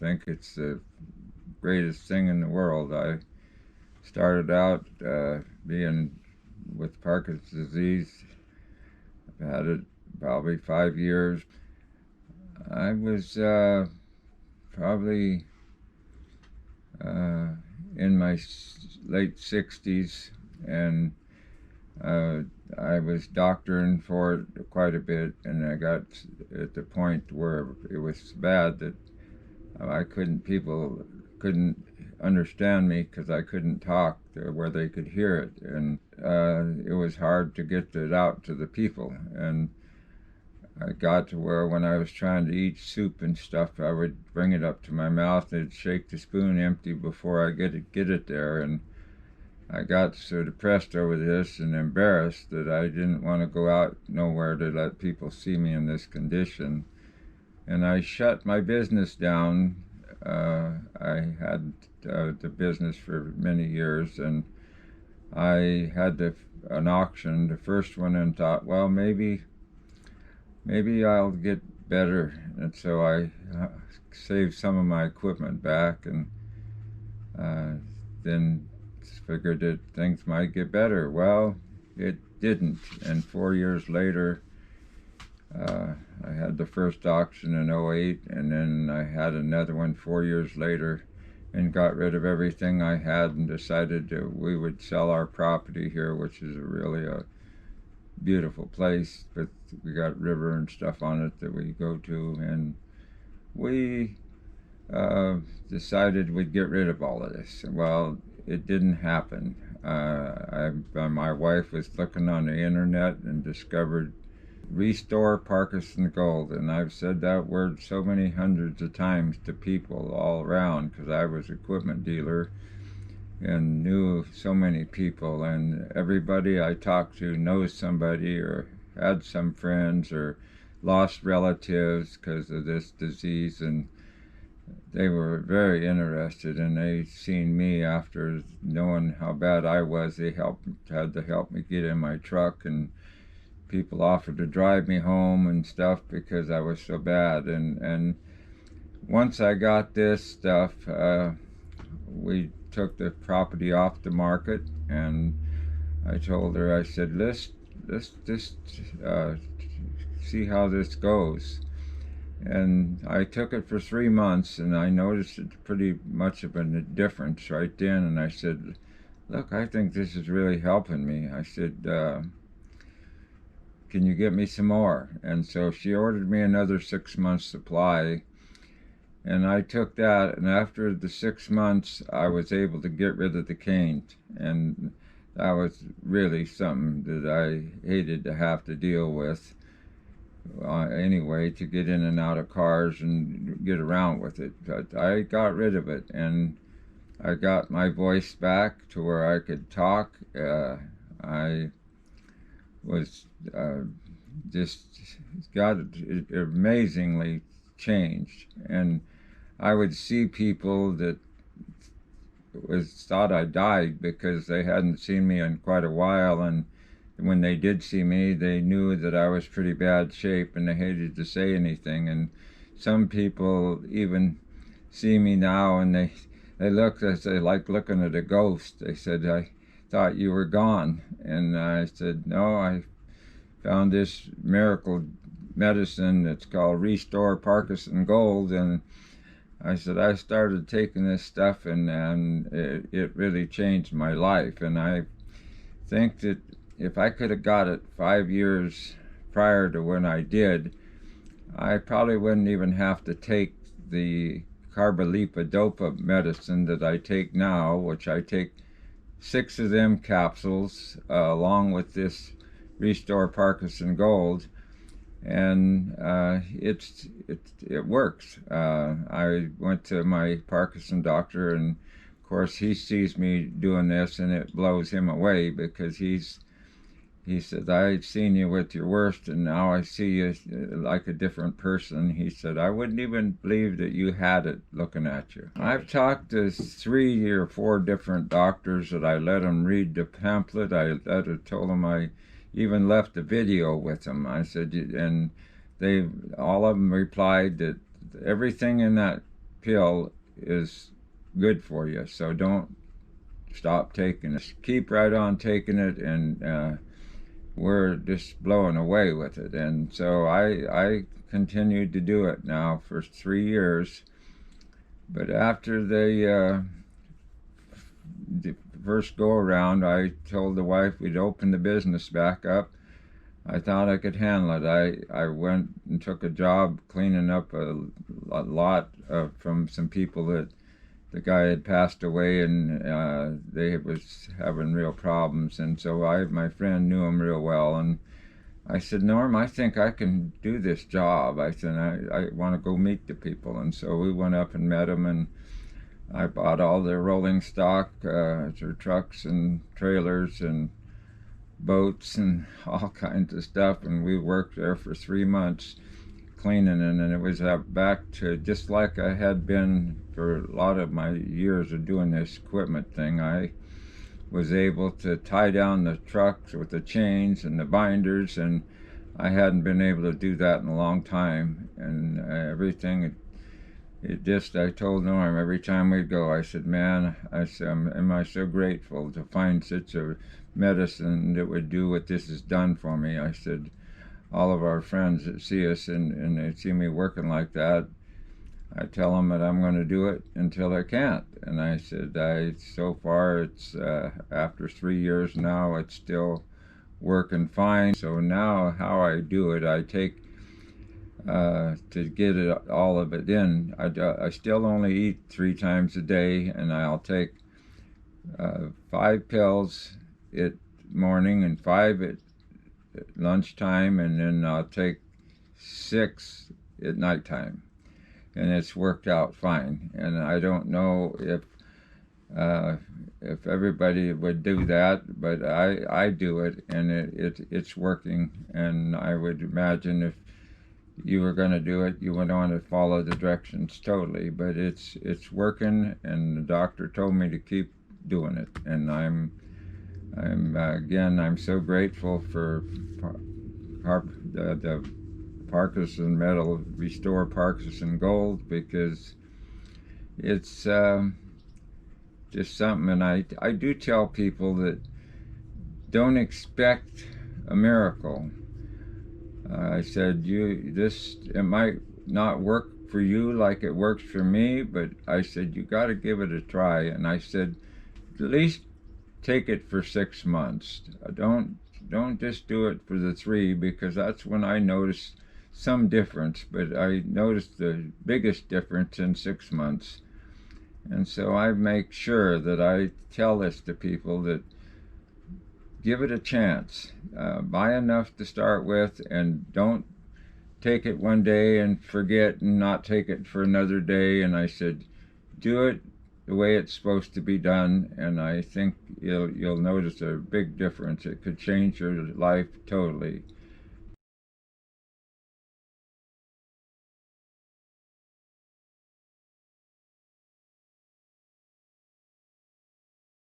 think it's the greatest thing in the world. I started out being with Parkinson's disease. I've had it probably 5 years. I was probably in my late 60s, and I was doctoring for it quite a bit, and I got at the point where it was bad that people couldn't understand me because I couldn't talk where they could hear it, and it was hard to get it out to the people. And I got to where when I was trying to eat soup and stuff, I would bring it up to my mouth and shake the spoon empty before I get it there. And I got so depressed over this and embarrassed that I didn't want to go out nowhere to let people see me in this condition. And I shut my business down. I had the business for many years, and I had an auction, the first one, and thought, well, maybe I'll get better. And so I saved some of my equipment back, and then figured that things might get better. Well, it didn't. And 4 years later, I had the first auction in '08, and then I had another one 4 years later, and got rid of everything I had and decided that we would sell our property here, which is really a beautiful place, but we got river and stuff on it that we go to, and we decided we'd get rid of all of this. Well, it didn't happen. My wife was looking on the internet and discovered Restore Parkinson Gold, and I've said that word so many hundreds of times to people all around because I was an equipment dealer and knew so many people, and everybody I talked to knows somebody or had some friends or lost relatives because of this disease, and they were very interested, and they seen me after knowing how bad I was. They had to help me get in my truck, and people offered to drive me home and stuff because I was so bad. And once I got this stuff, we took the property off the market, and I told her, I said, let's just see how this goes. And I took it for 3 months, and I noticed pretty much of a difference right then. And I said, look, I think this is really helping me. I said, can you get me some more? And so she ordered me another 6 months supply, and I took that, and after the 6 months I was able to get rid of the cane, and that was really something that I hated to have to deal with anyway, to get in and out of cars and get around with it. But I got rid of it, and I got my voice back to where I could talk. I was just got it amazingly changed, and I would see people that thought I died because they hadn't seen me in quite a while, and when they did see me, they knew that I was pretty bad shape, and they hated to say anything. And some people even see me now, and they look as they like looking at a ghost. They said, I thought you were gone. And I said, no, I found this miracle medicine that's called Restore Parkinson Gold, and I said, I started taking this stuff, and it really changed my life. And I think that if I could have got it 5 years prior to when I did, I probably wouldn't even have to take the carbidopa medicine that I take now, which I take 6 of them capsules along with this Restore Parkinson Gold, and it works. I went to my Parkinson doctor, and of course he sees me doing this, and it blows him away because he said, I've seen you with your worst, and now I see you like a different person. He said, I wouldn't even believe that you had it looking at you. I've talked to 3 or 4 different doctors that I let them read the pamphlet. I told them, I even left a video with them. I said, and all of them replied that everything in that pill is good for you. So don't stop taking it. Keep right on taking it, and we're just blown away with it. And so I continued to do it now for 3 years. But after the first go around, I told the wife we'd open the business back up. I thought I could handle it. I went and took a job cleaning up a lot from some people that the guy had passed away, and they was having real problems. And so my friend knew him real well, and I said, Norm, I think I can do this job. I said, I want to go meet the people. And so we went up and met them, and I bought all their rolling stock, their trucks and trailers and boats and all kinds of stuff. And we worked there for 3 months cleaning it, and it was back to just like I had been for a lot of my years of doing this equipment thing. I was able to tie down the trucks with the chains and the binders, and I hadn't been able to do that in a long time. And everything, I told Norm every time we'd go, I said, man, I said, am I so grateful to find such a medicine that would do what this has done for me. I said, all of our friends that see us and they see me working like that, I tell them that I'm going to do it until I can't. And I said, so far it's after 3 years now, it's still working fine. So now how I do it, I take to get all of it in. I still only eat 3 times a day, and I'll take 5 pills at morning and 5 at lunchtime, and then I'll take 6 at nighttime. And it's worked out fine. And I don't know if everybody would do that, but I do it, and it's working. And I would imagine if you were going to do it, you would want to follow the directions totally. But it's working, and the doctor told me to keep doing it. And I'm so grateful for the Parkinson medal, Restore Parkinson Gold, because it's just something. And I do tell people that don't expect a miracle. I said, it might not work for you like it works for me, but I said, you got to give it a try. And I said, at least take it for 6 months. Don't just do it for the 3, because that's when I noticed some difference, but I noticed the biggest difference in 6 months. And so I make sure that I tell this to people, that give it a chance. Buy enough to start with, and don't take it one day and forget and not take it for another day. And I said, do it the way it's supposed to be done, and I think you'll notice a big difference. It could change your life totally.